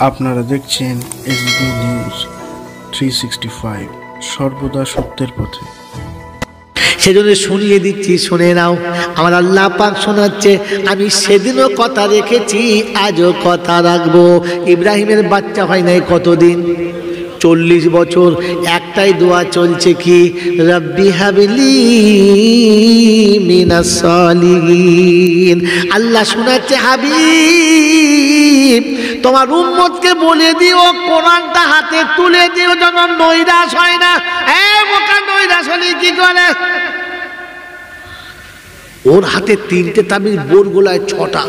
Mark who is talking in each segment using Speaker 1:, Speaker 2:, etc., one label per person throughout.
Speaker 1: আপনারা দেখছেন SB news 365 সর্বদা সত্যের পথে।
Speaker 2: সেজন্য শুনিয়ে দিচ্ছি, শুনে নাও। আমার আল্লাহ পাক শোনাচ্ছে, আমি সেদিনও কথা রেখেছি, আজও কথা রাখবো। ইব্রাহিমের বাচ্চা হয় নাই কতদিন? 40 বছর। একটাই দোয়া চলছে, কি? রব্বি হাবলি মিনাস সালিহিন। আল্লাহ শোনাচ্ছে, হাবিব তোমার উম্মতকে বলে দিও, কোরআনটা হাতে তুলে দিও, যেন নৈরাশ হয় না। বোকা, নৈরাশ হলে কি করে? ওর হাতে 3টে তাবিজ, বোর গোলায় 6টা।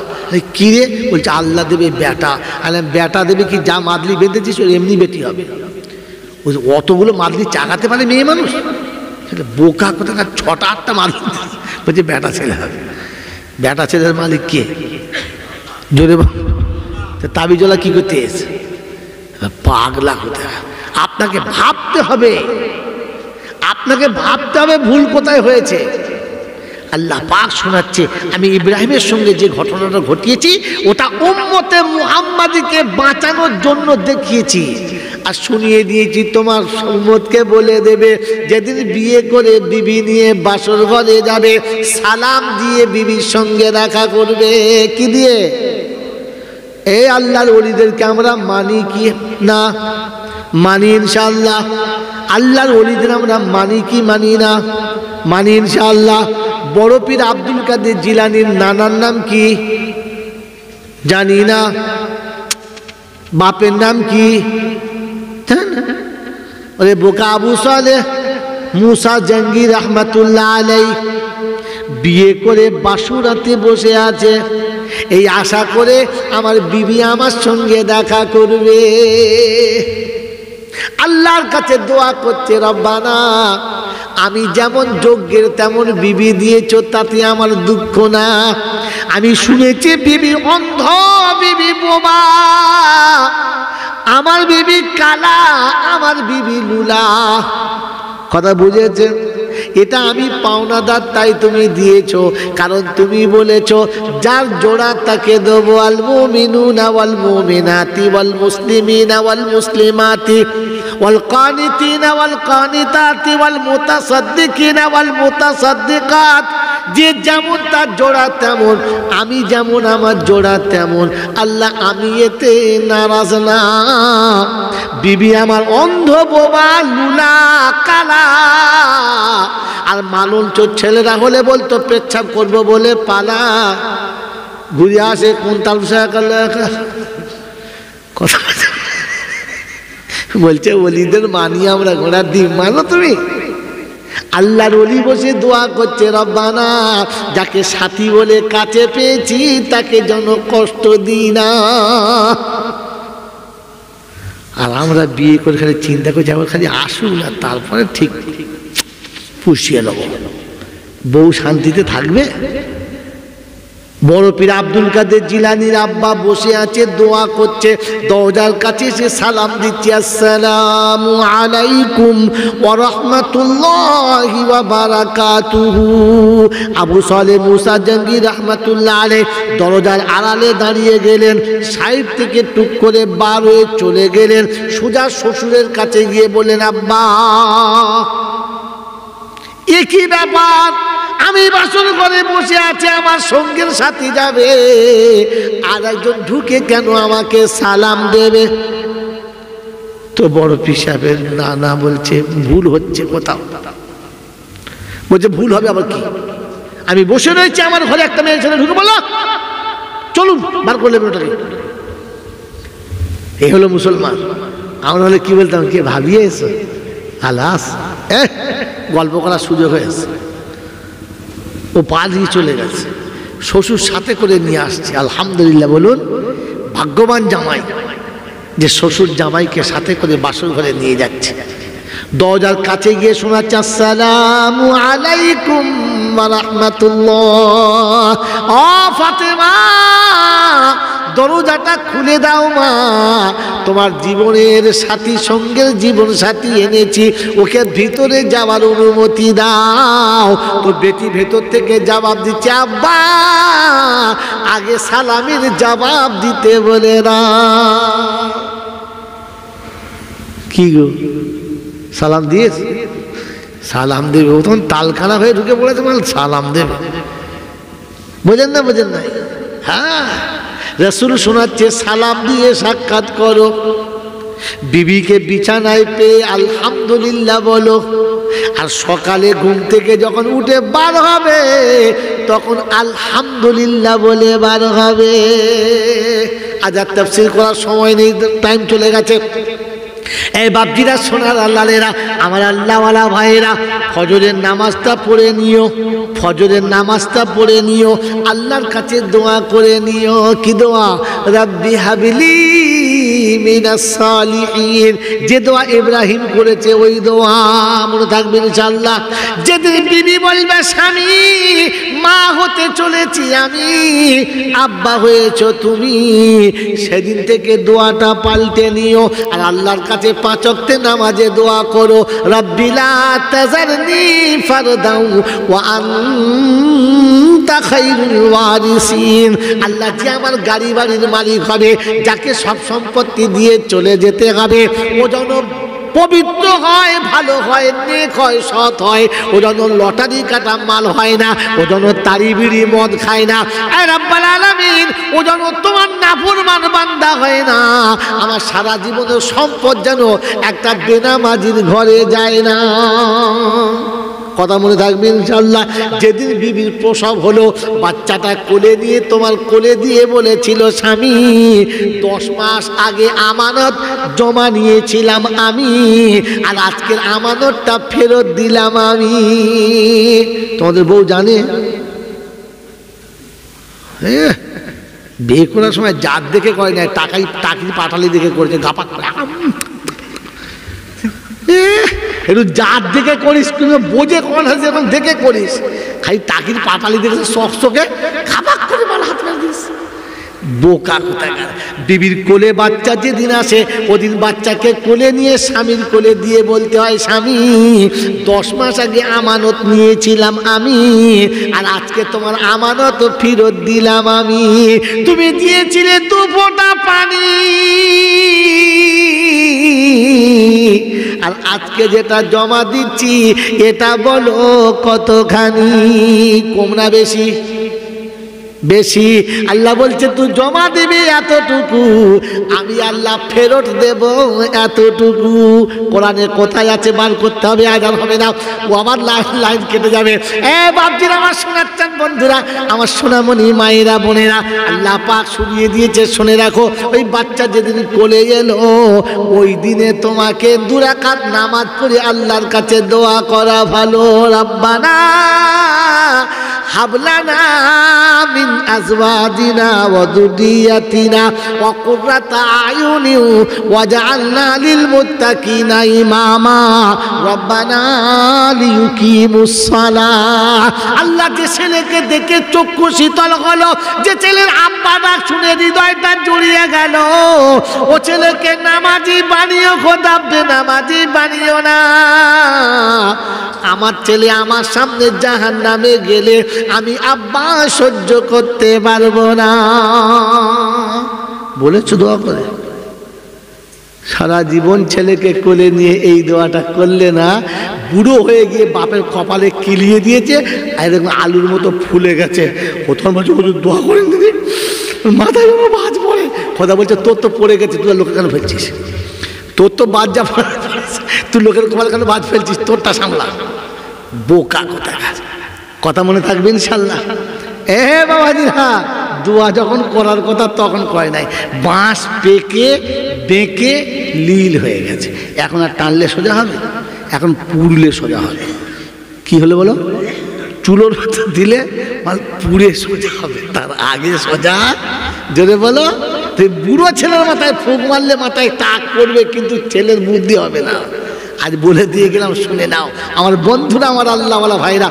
Speaker 2: কি রে? বলছে আল্লাহ দেবে বেটা। বেটা দেবে কি? যা মাদলি বেঁধেছিস ওর এমনি বেটি হবে। অতগুলো মাদলি চাগাতে পারে মেয়ে মানুষ? বোকা কোথাকার, 6টা-8টা মাদলি। বলছে বেটা ছেলে হবে। বেটা ছেলের মালিক কে? জোরে তাবিজওয়ালা কি করতে এসে? পাগলা হতে হয়। আপনাকে ভাবতে হবে, আপনাকে ভাবতে হবে ভুল কোথায় হয়েছে। আল্লাহ পাক শোনাচ্ছে, আমি ইব্রাহিমের সঙ্গে যে ঘটনাটা ঘটিয়েছি ওটা উম্মতে মুহাম্মাদীকে বাঁচানোর জন্য দেখিয়েছি, আর শুনিয়ে দিয়েছি তোমার উম্মতকে বলে দেবে, যেদিন বিয়ে করে বিবি নিয়ে বাসর ঘরে যাবে, সালাম দিয়ে বিবির সঙ্গে দেখা করবে। কি দিয়ে? এই আল্লাহর ওলিদেরকে আমরা মানি কি না? মানি ইনশাআল্লাহ। আল্লাহর ওলিদের আমরা মানি কি মানি না? মানি ইনশাআল্লাহ। বড় পীর আব্দুল কাদের জিলানীর নানার নাম কি জানি না, বাপের নাম কি? ওরে বোকা, আবু সালেহ মুসা জঙ্গি রহমতুল্লাহ আলাই বিয়ে করে বাসুরাতে বসে আছে, এই আশা করে আমার বিবি আমার সঙ্গে দেখা করবে। আল্লাহর কাছে দোয়া করছে, রব্বানা আমি যেমন যোগ্যের তেমন বিবি দিয়েছ, তাতে আমার দুঃখ না। আমি শুনেছি বিবি অন্ধ, বিবি বোবা, আমার বিবি কালা, আমার বিবি লুলা। কথা বুঝেছেন? এটা আমি পাওনাদার, তাই তুমি দিয়েছ, কারণ তুমি বলেছ যার জোড়া তাকে দেবো। আল মুমিনুনা ওয়াল মুমিনাতি ওয়াল মুসলিমিনা ওয়াল মুসলিমাতি ওয়াল কানিতিনা ওয়াল কানিতাতি ওয়াল মুতাসাদ্দিকিনা ওয়াল মুতাসাদ্দিকাত। যে যেমন তার জোড়া তেমন, আমি যেমন আমার জোড়া তেমন। আল্লাহ আমি এতে নারাজ না। বিবি আমার অন্ধ, বোবা, লুলা, কালা। আর মালুন চোর ছেলেরা হলে বলতো পেচ্ছাপ করবো বলে পালা, ঘুরে আসে কোন তালসা কথা বলছে ওলিদের মানি আমরা, ঘোড়ার ডিম মানো তুমি? আল্লাহর ওলি বসে দোয়া করছে, রব্বানা যাকে সাথী বলে কাছে পেয়েছি তাকে যেন কষ্ট দিই না। আর আমরা বিয়ে করে খালি চিন্তা করছি আবার খালি আসুক না, তারপরে ঠিক পুষিয়ে নেব, বউ শান্তিতে থাকবে। বড় পীর আব্দুল কাদের জিলানীর আব্বা বসে আছে, দোয়া করছে, দরজার কাছে এসে সালাম দিচ্ছে, আসসালামু আলাইকুম ওয়া রাহমাতুল্লাহি ওয়া বারাকাতুহু। আবু সালেহ মুসা জঙ্গি রহমাতুল্লাহ আলাইহি দরজার আড়ালে দাঁড়িয়ে গেলেন, সাইড থেকে টুক করে বার হয়ে চলে গেলেন, সোজা শ্বশুরের কাছে গিয়ে বললেন, আব্বা একই ব্যাপার, আমি বাসর ঘরে বসে আছে, আমার সঙ্গের সাথী যাবে, আর একজন ঢুকে কেন আমাকে সালাম দেবে? তো বড় পীর সাহেবের নানা বলছে ভুল হচ্ছে কোথাও। বলছে ভুল হবে আবার কি? আমি বসে রয়েছি, আমার ঘরে একটা মেয়ে ছেলে ঢুকে বলল চলুন, বার করলে ওটাকে। এই হলো মুসলমান। আমরা হলে কি বলতাম, কে ভাবিয়ে এসো আলাস, গল্প করার সুযোগ হয়েছে। ও পা দিয়ে চলে গেছে, শ্বশুর সাথে করে নিয়ে আসছে। আলহামদুলিল্লাহ বলুন, ভাগ্যবান জামাই যে শ্বশুর জামাইকে সাথে করে বাসর ঘরে নিয়ে যাচ্ছে। দরজার কাছে গিয়ে শোনাচ্ছে, আসসালামু আলাইকুম ওয়া রাহমাতুল্লাহ। ও ফাতেমা, দরজাটা খুলে দাও মা, তোমার জীবনের সাথী, সঙ্গের জীবন সাথী এনেছি, ওকে ভিতরে যাওয়ার অনুমতি দাও। তো বেটি ভেতর থেকে জবাব দিচ্ছে, আব্বা আগে সালামের জবাব দিতে বলে না। কি গো সালাম দিয়েছ? সালাম দেবে, ও তখন তালখানা হয়ে ঢুকে পড়েছে, মানে সালাম দেবে। বোঝেন না, বোঝেন না? হ্যাঁ, রাসূল শোনাচ্ছে সালাম দিয়ে সাক্ষাৎ করো, বিবিকে বিছানায় পেয়ে আলহামদুলিল্লাহ বলো, আর সকালে ঘুম থেকে যখন উঠে বার হবে তখন আলহামদুলিল্লাহ বলে বার হবে। আজ আর তাফসীর করার সময় নেই, টাইম চলে গেছে। এই বাপজিরা, সোনার আল্লাহরা, আমার আল্লাহওয়ালা ভাইয়েরা, ফজরের নামাজটা পড়ে নিও, ফজরের নামাজটা পড়ে নিও, আল্লাহর কাছে দোয়া করে নিও। কি দোয়া? রাব্বি হাবলি মিনাস সালিহিন, যে দোয়া ইব্রাহিম করেছে ওই দোয়া মনে থাকবে ইনশাআল্লাহ। যেদিন বিবি বলবে স্বামী মা হতে চলেছি আমি, আব্বা হয়েছো তুমি, সেদিন থেকে দোয়াটা পাল্টে নিও। আর আল্লাহর কাছে 5 ওয়াক্তে নামাজে দোয়া করো, রাব্বি লা তাযারনি ফারদাও ওয়া আনতা খায়রুল ওয়ারিসিন। আল্লাহ যে আমার গাড়ি বাড়ির মালিক হবে, যাকে সব সম্পত্তি দিয়ে চলে যেতে হবে, ও যেন পবিত্র হয়, ভালো হয়, নেক হয়, সৎ হয়, ও যেন লটারি কাটা মাল হয় না, ও যেন তারি বিড়ি মদ খায় না, এ রাব্বুল আলামিন, ও যেন তোমার নাফরমান বান্দা হয় না। আমার সারা জীবনের সম্পদ যেন একটা বেনামাজির ঘরে যায় না। কথা মনে থাকবে ইনশাআল্লাহ। যেদিন বিবির প্রসব হলো, বাচ্চাটা কোলে নিয়ে তোমার কোলে দিয়ে বলেছিল স্বামী 10 মাস আগে আমানত জমা নিয়েছিলাম আমি, আর আজকের আমানতটা ফেরত দিলাম আমি। তোমাদের বউ জানে? বিয়ে করার সময় জাত দেখে করে না, টাকি পাঠালি দেখে করেছে, গাপাক করে। একটু জাত দেখে করিস, কিন্তু বোঝে কোন আছে এখন দেখে করিস। খালি টাকির পাতালি দেখে শখে খাবাক করে মাল হাত মেরে দিস। বোকা কোথাকার। বিবির কোলে বাচ্চা যেদিন আসে, ওদিন বাচ্চাকে কোলে নিয়ে স্বামীর কোলে দিয়ে বলতে হয় স্বামী 10 মাস আগে আমানত নিয়েছিলাম আমি, আর আজকে তোমার আমানত ফেরত দিলাম আমি। তুমি দিয়েছিলে 2 ফোঁটা পানি, আর আজকে যেটা জমা দিচ্ছি এটা বলো কতখানি? কম না বেশি? বেশি। আল্লাহ বলছে তুই জমা দিবি এতটুকু, আমি আল্লাহ ফেরত দেব এতটুকু। কোরআনে কোথায় আছে বার করতে হবে, আজান হবে না, ও আমার লাইন কেটে যাবে। বাপজিরা, আমার শোনাচ্ছেন বন্ধুরা, আমার সোনামণি মায়েরা বোনেরা, আল্লাহ পাক শুনিয়ে দিয়েছে, শুনে রাখো। ওই বাচ্চা যেদিন কোলে এলো, ওই দিনে তোমাকে 2 রাকাত নামাজ পড়ে আল্লাহর কাছে দোয়া করা ভালো। রাব্বানা হাবলানা মিন আজওয়াজিনা ওয়া যুররিয়াতিনা ওয়া কুররাতা আয়ুনি ওয়াজআলনা লিল মুত্তাকিনা ইমামা রব্বানা লিয়ুকিমুস সালাহ। আল্লাহ যে ছেলেকে দেখে চক্ষু শীতল হলো, যে ছেলের আব্বা ডাক শুনে হৃদয়টা জুড়িয়ে গেল, ও ছেলেকে নামাজি বানিও খোদা, বেনামাজি বানিও না। আমার ছেলে আমার সামনে জাহান্নামে গেলে আমি আব্বা সহ্য করতে পারবো না বলেছো দোয়া করে। সারা জীবন ছেলেকে কোলে নিয়ে এই দোয়াটা করলে না, বুড়ো হয়ে গিয়ে বাপের কপালে কিলিয়ে দিয়েছে, আর দেখুন আলুর মতো ফুলে গেছে। প্রথম বছর দোয়া করেন দিদি, মাথায় বাজ পড়ে। খোদা বলছে তোর তো পড়ে গেছে, তুই লোকে কেন ফেলছিস? তোর তো বাদ যা পড়ে, তুই লোকের কপালে কেন বাজ ফেলছিস? তোরটা সামলা। বোকা কোথায়। কথা মনে থাকবে ইনশাল্লাহ। বাবাজিরা, দোয়া যখন করার কথা তখন কয় নাই, বাঁশ পেকে বেঁকে লীল হয়ে গেছে। এখন আর টানলে সোজা হবে, এখন পুড়লে সোজা হবে। কি হলো বলো? চুলোর মধ্যে দিলে পুড়ে সোজা হবে, তার আগে সোজা। যদি বলো তুই বুড়ো ছেলের মাথায় ফুঁক মারলে মাথায় টাক পড়বে, কিন্তু ছেলের বুদ্ধি হবে না। আজ বলে দিয়ে গেলাম, শুনে নাও আমার বন্ধুরা, আমার আল্লাহওয়ালা ভাইরা,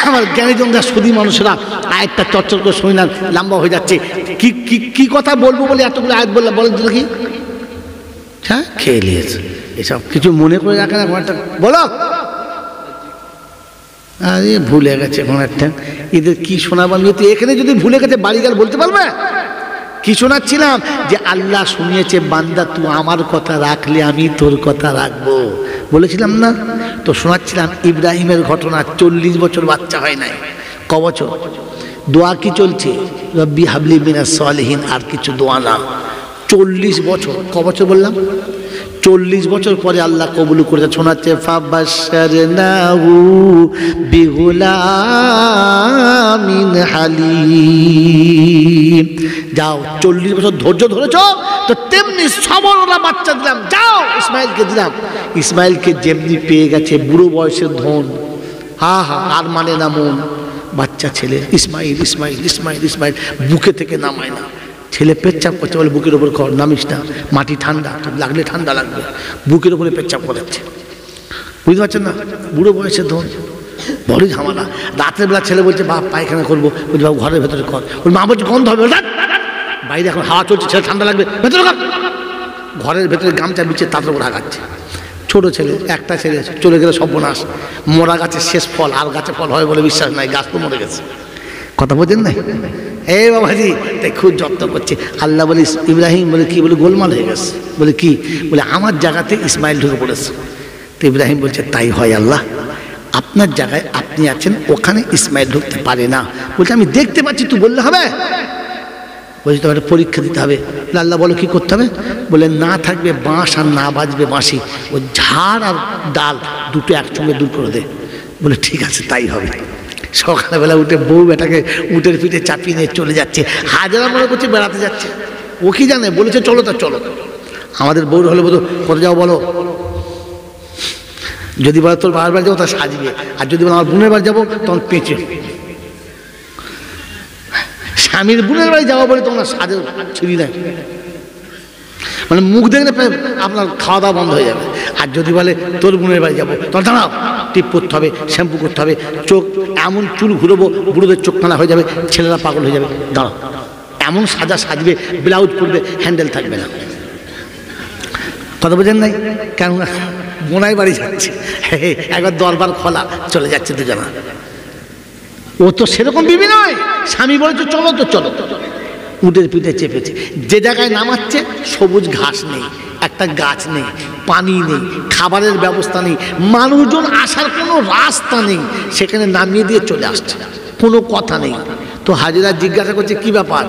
Speaker 2: আমার জ্ঞানীজনরা, সুদী মানুষেরা, আয়াতটা চর্চর করে শুনে না, লম্বা হয়ে যাচ্ছে। কি কথা বলবো বলে এতগুলো আয়াত বললাম, বলেন তো দেখি। হ্যাঁ, খেয়ে নিয়েছে এসব কিছু মনে করে রাখে না। বলো, আরে ভুলে গেছে এখন একটা, এদের কি শোনাবো আমি? এখানে যদি ভুলে গেছে বাড়ি গেলে বলতে পারবে? কি শোনাচ্ছিলাম? যে আল্লাহ শুনিয়েছে বান্দা তুই আমার কথা রাখলে আমি তোর কথা রাখবো, বলেছিলাম না? তো শোনাচ্ছিলাম ইব্রাহিমের ঘটনা। 40 বছর বাচ্চা হয় নাই। ক বছর? দোয়া কি চলছে? রব্বি হাবলি মিনাস সালিহিন, আর কিছু দোয়া না। 40 বছর। ক বছর বললাম? 40 বছর পরে আল্লাহ কবুল করেছে। শোনাচ্ছে ফাবাশশারনাহু বিগুলামিন হালিম। যাও, 40 বছর ধৈর্য ধরেছ তো তেমনি সবরওয়ালা বাচ্চা দিলাম। যাও, ইসমাইলকে দিলাম। ইসমাইলকে যেমনি পেয়ে গেছে, বুড়ো বয়সের ধন, হা হা, আর মানে না মন। বাচ্চা ছেলে ইসমাইল ইসমাইল ইসমাইল ইসমাইল, বুকে থেকে নামায় না। ছেলে পেচ্ছাপ করছে, বলে বুকের ওপর কর, নামিস না, মাটি ঠান্ডা, লাগলে ঠান্ডা লাগবে। বুকের ওপরে পেচ্ছাপ করাচ্ছে, বুঝতে পারছেন না? বুড়ো বয়সের ধন, বড়ই ঝামেলা। রাতের বেলা ছেলে বলছে বাপ পায়খানা করবো, বলছে বাবু ঘরের ভেতরে কর। ওর মা বলছে গন্ধ হবে, বাইরে এখন হাওয়া চলছে, ছেলে ঠান্ডা লাগবে, ভেতরে কর। ঘরের ভেতরে গামছা বিছিয়ে তার উপর আগাচ্ছে। ছোট ছেলে, একটা ছেলে, চলে গেলে সর্বনাশ। মরা গাছের শেষ ফল, আর গাছে ফল হয় বলে বিশ্বাস নাই, গাছ তো মরে গেছে। কথা বলছেন নাই? এই বাবাজি, তাই খুব যত্ন করছে। আল্লাহ বলে ইব্রাহিম, বলে কি? বলে গোলমাল হয়ে গেছে। বলে কি? বলে আমার জায়গাতে ইসমাইল ঢুকে পড়েছে। তো ইব্রাহিম বলছে তাই হয় আল্লাহ, আপনার জায়গায় আপনি আছেন, ওখানে ইসমাইল ঢুকতে পারে না। বলছে আমি দেখতে পাচ্ছি, তুই বললে হবে? বলছি তো একটা পরীক্ষা দিতে হবে। আল্লাহ বলো কি করতে হবে? বলে না থাকবে বাঁশ আর না বাজবে বাঁশি, ওই ঝাড় আর ডাল দুটো একসঙ্গে দূর করে দে। বলে ঠিক আছে, তাই হবে। সকালবেলা উঠে বউ বেটাকে উটের পিঠে চাপিয়ে নিয়ে চলে যাচ্ছে। হাজারা মনে করছে বেড়াতে যাচ্ছে, ও কি জানে? বলেছে চলো, তা চলো। আমাদের বউর হলে বলো কোথায় যাও বলো, যদি বলো তোর বাবার বাড়ি যাবো তা সাজবে, আর যদি বলো আমার বোনের বাড়ি যাবো তখন পেঁচে। স্বামীর বোনের বাড়ি যাবো বলে তোমরা সাজে ছুরি নেয়, মানে মুখ দেখলে আপনার খাওয়া দাওয়া বন্ধ হয়ে যাবে। আর যদি বলে তোর বোনের বাড়ি যাবো, তখন দাঁড়াও, টিপ করতে হবে, শ্যাম্পু করতে হবে, চোখ এমন চুল ঘুরবো বুড়োদের চোখ কানা হয়ে যাবে, ছেলেরা পাগল হয়ে যাবে। দাঁড়াও, এমন সাজা সাজবে, ব্লাউজ করবে, হ্যান্ডেল থাকবে না। কথা বোঝেন নাই? কেননা বোনাই বাড়ি যাচ্ছে, একবার দরবার খোলা, চলে যাচ্ছে দুজনা। ও তো সেরকম বিবি নয়। স্বামী বলেছে চলো, তো চলো। উটের পিঠে চেপেছে, যে জায়গায় নামাচ্ছে সবুজ ঘাস নেই, একটা গাছ নেই, পানি নেই, খাবারের ব্যবস্থা নেই, মানুষজন আসার কোনো রাস্তা নেই, সেখানে নামিয়ে দিয়ে চলে আসছে, কোনো কথা নেই। তো হাজিরা জিজ্ঞাসা করছে কি ব্যাপার,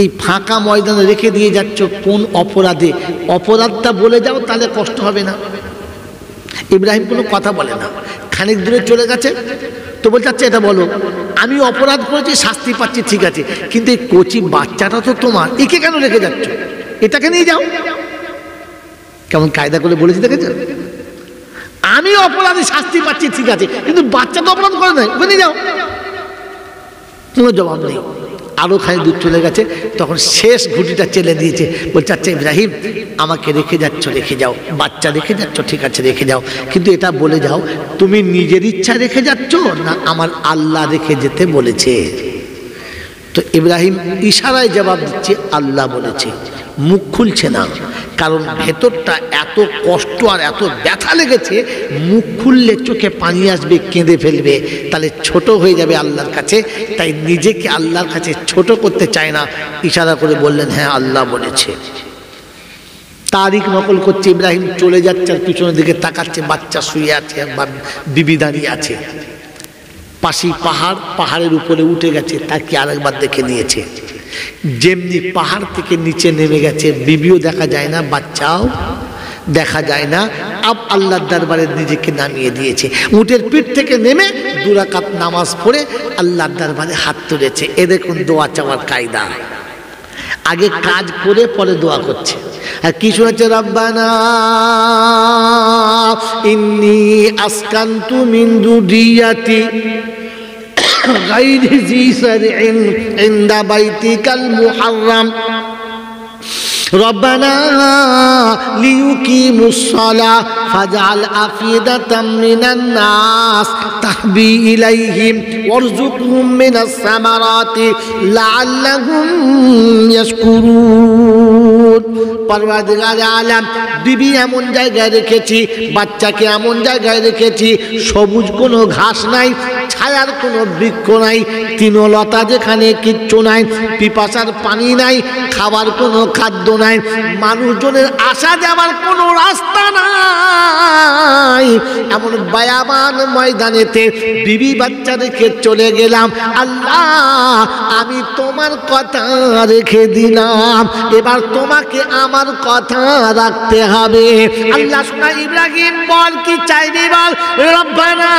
Speaker 2: এই ফাঁকা ময়দানে রেখে দিয়ে যাচ্ছ কোন অপরাধে? অপরাধটা বলে যাও, তাহলে কষ্ট হবে না। ইব্রাহিম কোনো কথা বলে না, খানিক দূরে চলে গেছে। তো বলছে আচ্ছা এটা বলো, আমি অপরাধ করেছি, শাস্তি পাচ্ছি, ঠিক আছে, কিন্তু এই কচি বাচ্চাটা তো তোমার, একে কেন রেখে যাচ্ছ? এটাকে নিয়ে যাও। কেমন কায়দা করে বলেছি দেখেছ? আমি অপরাধী, শাস্তি পাচ্ছি, ঠিক আছে, কিন্তু বাচ্চা তো অপরাধ করে নাই, ওকে নিয়ে যাও। কোনো জবাব নেই। আরো খানিক দূর চলে গেছে, তখন শেষ ঘুটিটা চেলে দিয়েছে। বলছে আচ্ছা ইব্রাহিম, আমাকে রেখে যাচ্ছ, রেখে যাও, বাচ্চা রেখে যাচ্ছ, ঠিক আছে রেখে যাও, কিন্তু এটা বলে যাও তুমি নিজের ইচ্ছা রেখে যাচ্ছ না আমার আল্লাহ রেখে যেতে বলেছে? তো ইব্রাহিম ইশারায় জবাব দিচ্ছে আল্লাহ বলেছে। মুখ খুলছে না, কারণ ভেতরটা এত কষ্ট আর এত ব্যথা লেগেছে, মুখ খুললে চোখে পানি আসবে, কেঁদে ফেলবে, তাহলে ছোট হয়ে যাবে আল্লাহর কাছে। তাই নিজেকে আল্লাহর কাছে ছোট করতে চায় না, ইশারা করে বললেন হ্যাঁ আল্লাহ বলেছে। তারিখ নকল করছে। ইব্রাহিম চলে যাচ্ছে, আর পিছনের দিকে তাকাচ্ছে, বাচ্চা শুয়ে আছে, বিবি দাঁড়িয়ে আছে। পাশেই পাহাড়, পাহাড়ের উপরে উঠে গেছে, তাকে আরেকবার দেখে নিয়েছে। যেমনি পাহাড় থেকে নিচে নেমে গেছে, বিবিও দেখা যায় না, বাচ্চাও দেখা যায় না। আল্লাহর দরবারে নিজেকে নামিয়ে দিয়েছে। উটের পিঠ থেকে নেমে 2 রাকাত নামাজ পড়ে আল্লাহর দরবারে হাত তুলেছে। এ দেখুন দোয়া চাওয়ার কায়দা, আগে কাজ করে পরে দোয়া করছে। আর কি শুনেছে? রব্বানা ইন্নী আসকানতু মিন যুররিয়াতি গায়রি জি সারইন ইনদা বাইতিকাল মুহাররাম রব্বানা লিয়ুকিমুস সালাহ ফাজআল আফিদাতাম মিনান নাস তাহবি ইলাইহিম ওয়ারযুকহুম মিনাস সামারাতি লাআল্লাহুম ইয়াশকুরুন। পরওয়ারদিগারে আলম, বিবি এমন জায়গায় রেখেছি, বাচ্চাকে এমন জায়গায় রেখেছি, সবুজ কোনো ঘাস নাই, ছায়ার কোনো বৃক্ষ নাই, তৃণলতা যেখানে কিচ্ছু নাই, পিপাসার পানি নাই, খাবার কোনো খাদ্য নাই, মানুষজনের আসা যাওয়ার কোনো রাস্তা নাই, এমন বায়াবান ময়দানেতে বিবি বাচ্চা রেখে চলে গেলাম। আল্লাহ আমি তোমার কথা রেখে দিলাম, এবার তোমাকে আমার কথা রাখতে হবে। আল্লাহ শোনা ইব্রাহিম বল কি চাইবি বল, রব্বানা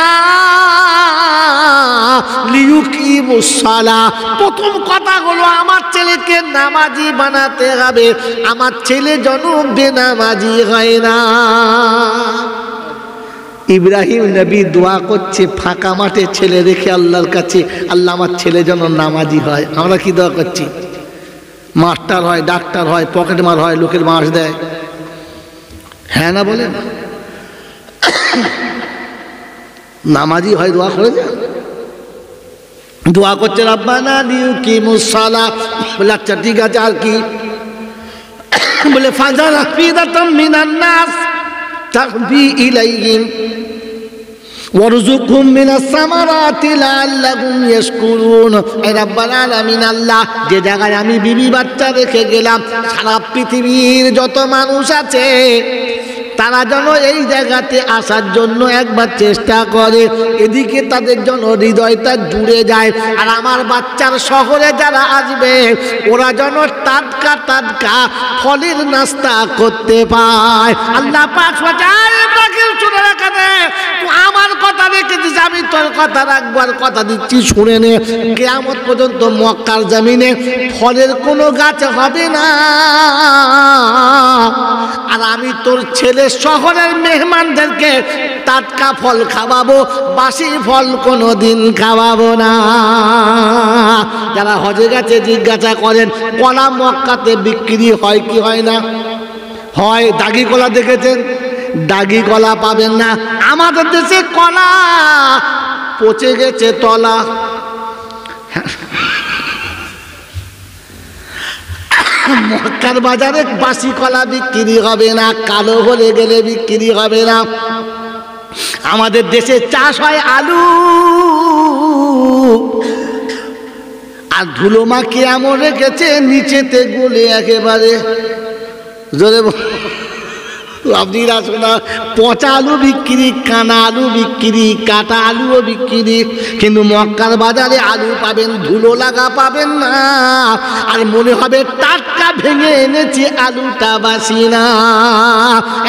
Speaker 2: লিয়ুকিমুস সালাহ। প্রথম কথা হলো আমার ছেলেকে নামাজি বানাতে হবে, আমার ছেলে যেন বেনামাজি হয় না। ইব্রাহিম নবী দোয়া করছে ফাঁকা মাঠে ছেলে রেখে আল্লাহর কাছে, আল্লাহ আমার ছেলে যেন নামাজি হয়। আমরা কি দোয়া করছি? মাস্টার হয়, ডাক্তার হয়, পকেট মার হয়, লোকের মাস দেয়, হ্যাঁ না বলেন? নামাজি হয় দোয়া করে যান, দোয়া করছে রব্বানা লিয়ুকিমুস সালাহ। বলে আচ্ছা ঠিক আছে, আর কি? বলে ফাজাল আফিদাতাম মিনান নাস তাহবি ইলাইহিম ওয়ারযুকহুম মিনাস সামারাতি লাআল্লাহুম ইয়াশকুরুন। এ রাব্বাল আলামিন, আল্লাহ যে জায়গায় আমি বিবি বাচ্চা রেখে গেলাম, সারা পৃথিবীর যত মানুষ আছে তারা যেন এই জায়গাতে আসার জন্য একবার চেষ্টা করে, এদিকে তাদের জন্য হৃদয়টা জুড়ে যায়। আর আমার বাচ্চার শহরে যারা আসবে ওরা যেন টাটকা টাটকা ফলের নাস্তা করতে পায়। আল্লাহ পাক শুনে রাখা দে, আমার কথা রেখেছিস, আমি তোর কথা রাখবো, আর কথা দিচ্ছি শুনে নে। কিয়ামত পর্যন্ত মক্কার জমিনে ফলের কোনো গাছ হবে না, আর আমি তোর ছেলে শহরের মেহমানদেরকে টাটকা ফল খাওয়াবো, বাসি ফল কোনো দিন খাওয়াবো না। যারা হজে গেছে জিজ্ঞাসা করেন কলা মক্কাতে বিক্রি হয় কি হয় না? হয়। দাগি কলা দেখেছেন? দাগি কলা পাবেন না। আমাদের দেশে কলা পচে গেছে তলা, মক্কার বাজারে বাসি কলা বিক্রি হবে না, কালো হলে গেলে বিক্রি হবে না। আমাদের দেশে চাষ হয় আলু, আর ধুলো মাখিয়ে এমন রেখেছে নিচেতে গলে একেবারে জোরে আপনারা শোনা, পচা আলু বিক্রি, কানা আলু বিক্রি, কাটা আলুও বিক্রি। কিন্তু মক্কার বাজারে আলু পাবেন, ধুলো লাগা পাবেন না, আর মনে হবে টাটকা ভেঙে এনেছি, আলুটা বাসি না।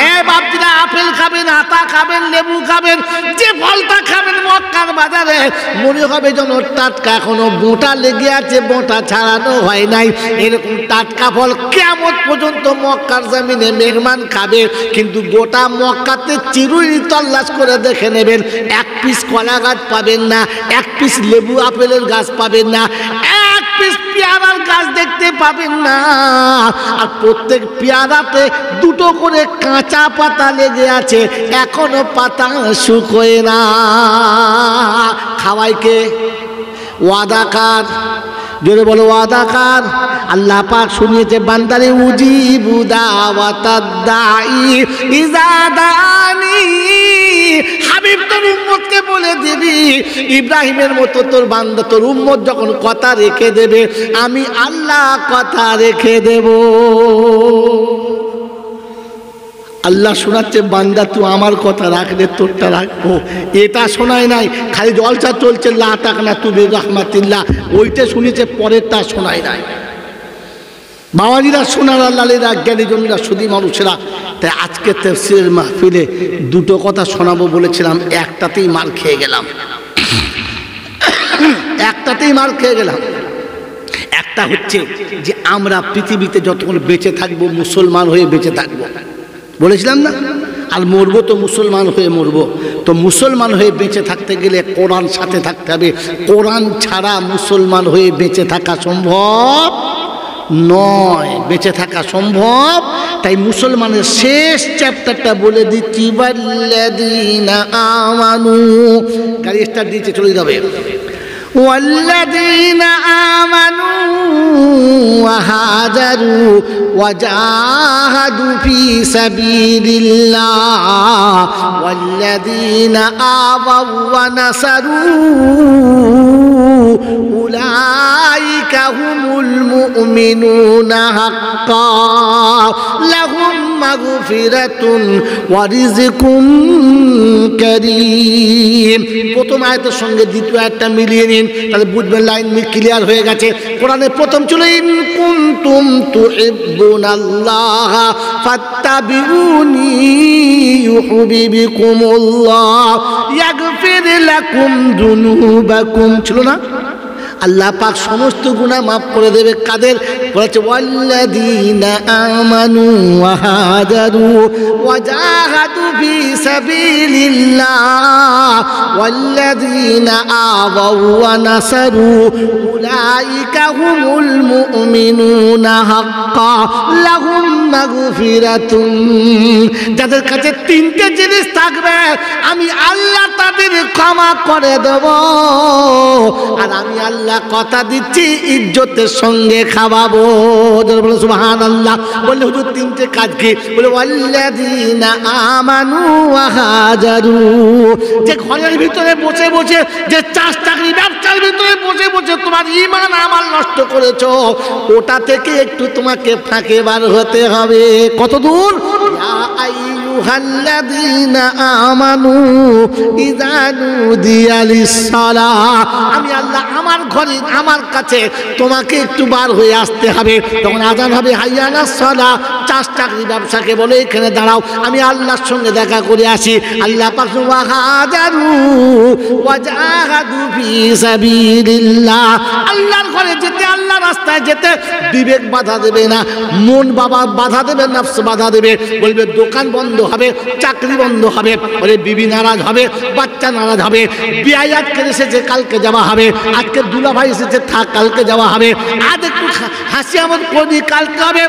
Speaker 2: এ বাপরা, আপেল খাবেন, আতা খাবেন, লেবু খাবেন, যে ফলটা খাবেন মক্কার বাজারে মনে হবে যেন টাটকা, এখনো বোঁটা লেগে আছে, বোঁটা ছাড়ানো হয় নাই। এরকম টাটকা ফল কিয়ামত পর্যন্ত মক্কার জমিনে মেহমান খাবে। কিন্তু গোটা মক্কাতে চিরুই তল্লাশ করে দেখে নেবেন, এক পিস কলা গাছ পাবেন না, এক পিস লেবু আপেলের গাছ পাবেন না, এক পিস পেয়ারার গাছ দেখতে পাবেন না। আর প্রত্যেক পেয়ারাতে দুটো করে কাঁচা পাতা লেগে আছে, এখনো পাতা শুকোয় না। খাওয়াই কে? ওয়াদা কার? জোরে বলো ওয়াদা কার? আল্লাহ পাক শুনিয়েছে বান্দারে উজিবু দাওয়াতাদ দাঈ ইজা দানি। হাবিব তোর উম্মতকে বলে দিবি, ইব্রাহিমের মতো তোর বান্দা, তোর উম্মত যখন কথা রেখে দেবে, আমি আল্লাহ কথা রেখে দেব। আল্লাহ শোনাচ্ছে বান্দা তুই আমার কথা রাখলে তোরটা রাখবো। এটা শোনায় নাই, খালি জলসা চলছে লা তাকনা তুবি রাহমাতিল্লাহ, ওইটা শুনেছে, পরেরটা শোনায় নাই। বাবাজিরা, শোনার আল্লাহরা, জ্ঞানীজনেরা, সুধী মানুষেরা। তাই আজকে তাফসীরের মাহফিলে দুটো কথা শোনাবো বলেছিলাম, একটাতেই মার খেয়ে গেলাম, একটাতেই মার খেয়ে গেলাম। একটা হচ্ছে যে আমরা পৃথিবীতে যতক্ষণ বেঁচে থাকবো মুসলমান হয়ে বেঁচে থাকবো বলেছিলাম না, আর মরবো তো মুসলমান হয়ে মরবো। তো মুসলমান হয়ে বেঁচে থাকতে গেলে কোরআন সাথে থাকতে হবে, কোরআন ছাড়া মুসলমান হয়ে বেঁচে থাকা সম্ভব নয়, বেঁচে থাকা সম্ভব। তাই মুসলমানের শেষ চ্যাপ্টারটা বলে দিচ্ছি, ওয়াল্লাযীনা আমানু, গাড়ি স্টার্ট দিয়েছে চলে যাবে, والذين آمنوا وهاجروا وجاهدوا في سبيل الله والذين آووا ونصروا أولئك هم المؤمنون حقا لهم مغفرة ورزق كريم প্রথম আয়াতের সঙ্গে দ্বিতীয় আয়াতটা মিলিয়ে নিন, তাহলে বুঝবেন লাইন ক্লিয়ার হয়ে গেছে। কোরআনের প্রথম ছিল ইন কুনতুম তুহিব্বুনাল্লাহ ফাত্তাবিউনি ইউহিব্বুকুমুল্লাহ ইয়াগফির লাকুম যুনুবাকুম, ছিল না? আল্লাহ পাক সমস্ত গুনাহ মাফ করে দেবে কাদের? বলেছে ওয়াল্লাযীনা আমানু ওয়া হাজারু ওয়া জাহাদু ফি সাবিলিল্লাহ ওয়াল্লাযীনা আওয়াউ ওয়া নাসারু উলাইকা হুমুল মুমিনুনা হাক্কা লাহুম মাগফিরাতুন। যাদের কাছে তিনটে জিনিস থাকবে আমি আল্লাহ তাদের ক্ষমা করে দেব, আর আমি আল্লাহ কথা দিচ্ছি ইজ্জতের সঙ্গে খাওয়াবো। বলে সুবহানাল্লাহ। বললে হুজুর তিনটে কাজ কি? বলে ওয়াল্লাযীনা আমানু ওয়া হাজারু, যে ঘরের ভিতরে বসে বসে, যে চাষ চাকরি ব্যবসার ভিতরে বসে বসে তোমার ঈমান আমল নষ্ট করেছো, ওটা থেকে একটু তোমাকে ফাঁকে বার হতে হবে। কত দূর? ইয়া আইয়ুহাল্লাযীনা আমানু ইযা নুদিয়া লিস-সালাহ, আমি আল্লাহ আমার ঘরে আমার কাছে তোমাকে একটু বার হয়ে আসতে হবে। তখন আযান হবে হাইয়া আলাস সালাহ, চাষ চাকরি ব্যবসাকে বলে এখানে দাঁড়াও, আমি আল্লাহর সঙ্গে দেখা করে আসি। আল্লাহ পাক ওয়া হাজারু ওয়া জাহাদু ফি সাবিলিল্লাহ, আল্লাহর ঘরে যেতে, আল্লাহর রাস্তায় যেতে বিবেক বাধা দেবে না, মন বাধা দেবে, নফস বাধা দেবে। বলবে দোকান বন্ধ হবে, চাকরি বন্ধ হবে, বলে বিবি নারাজ হবে, বাচ্চা নারাজ হবে, বিয়ে আজকে এসেছে কালকে যাওয়া হবে, আজকে দুলা ভাই এসেছে থাক কালকে যাওয়া হবে, আজ একটু হাসি আমোদ করি কালকে হবে,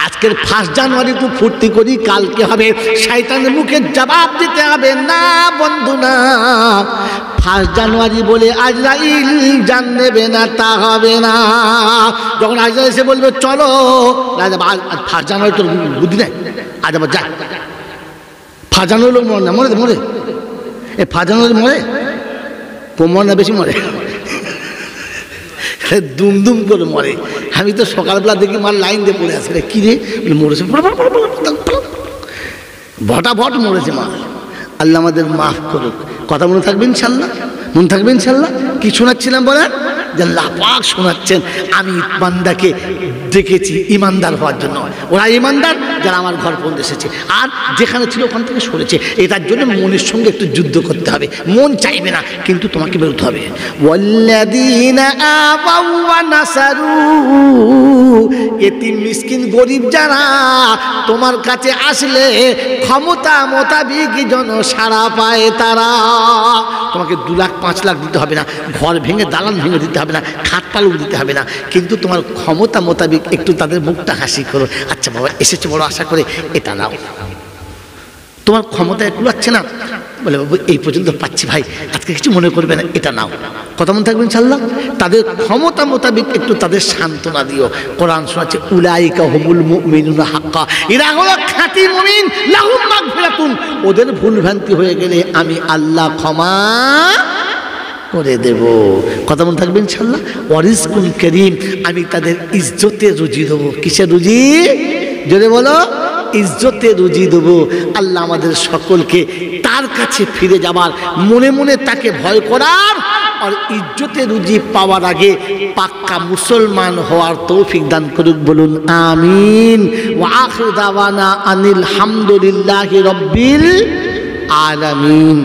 Speaker 2: আজকের 1 জানুয়ারি তো ফুর্তি করি কালকে হবে। শয়তানের মুখে জবাব দিতে হবে না বন্ধু, না 1 জানুয়ারি বলে আজরাইল জান নেবে না, তা হবে না। যখন আজরাইল এসে বলবে চলো, 1 জানুয়ারি তোর বুদ্ধি নেই, আজ আবার যা। 1 জানুয়ারি মরে না, মরে মরে এ 1 জানুয়ারি মরে, মরে না বেশি মরে, দুম দুম করে মরে। আমি তো সকালবেলা দেখি মার লাইন দিয়ে পড়ে আসে, কি রে মরেছে, ভটাভট মরেছে মা। আল্লাহ আমাদের মাফ করুক। কথা মনে থাকবে ইনশাল্লাহ, মনে থাকবে ইনশাল্লাহ। কি শোনাচ্ছিলাম বলেন? যে আল্লাহ পাক শোনাচ্ছেন আমি বান্দাকে ডেকেছি ইমানদার হওয়ার জন্য। ওরা ইমানদার যারা আমার ঘর পর্যন্ত এসেছে, আর যেখানে ছিল ওখান থেকে সরেছে। এটার জন্য মনের সঙ্গে একটু যুদ্ধ করতে হবে। মন চাইবে না, কিন্তু তোমাকে বেরোতে হবে। ওয়াল্লাযীনা আওয়াউ ওয়া নাসারু, এতিম মিসকিন গরিব যারা তোমার কাছে আসলে ক্ষমতা মোতাবিক যেন সাড়া পায় তারা। তোমাকে 2 লাখ 5 লাখ দিতে হবে না, ঘর ভেঙে দালান ভেঙে দিতে হবে না, খাট পালক দিতে হবে না, কিন্তু তোমার ক্ষমতা মোতাবিক একটু তাদের মুখটা হাসি করো। আচ্ছা বাবা এসেছে বড় আশা করে, এটা নাও। তোমার ক্ষমতা একটু আছে না, বলে বাবু এই পর্যন্ত পাচ্ছি ভাই, আজকে কিছু মনে করবে না, এটা নাও। কথা মনে থাকবে ইনশাআল্লাহ। তাদের ক্ষমতা মোতাবিক একটু তাদের সান্ত্বনা দিও। কোরআন শোনাচ্ছে উলাইকা হুমুল মুমিনুনা হাক্কা, এরা হলো খাঁটি মুমিন, লাহুম মাগফিরাতুন, ওদের ভুল ভ্রান্তি হয়ে গেলে আমি আল্লাহ ক্ষমা করে দেব। কথা মনে থাকবে ইনশাআল্লাহ। ওয়ারিজকুন কারীম, আমি তাদের ইজ্জতে রুজি দেবো। কিসে রুজি? জোরে বলো, ইজ্জতে রুজি দেবো। আল্লাহ আমাদের সকলকে তার কাছে ফিরে যাবার, মনে মনে তাকে ভয় করার, আর ইজ্জতে রুজি পাওয়ার আগে পাক্কা মুসলমান হওয়ার তৌফিক দান করুক। বলুন আমিন। ওয়া আখিরু দাওয়ানা আনিল হামদুলিল্লাহি রাব্বিল আলামিন।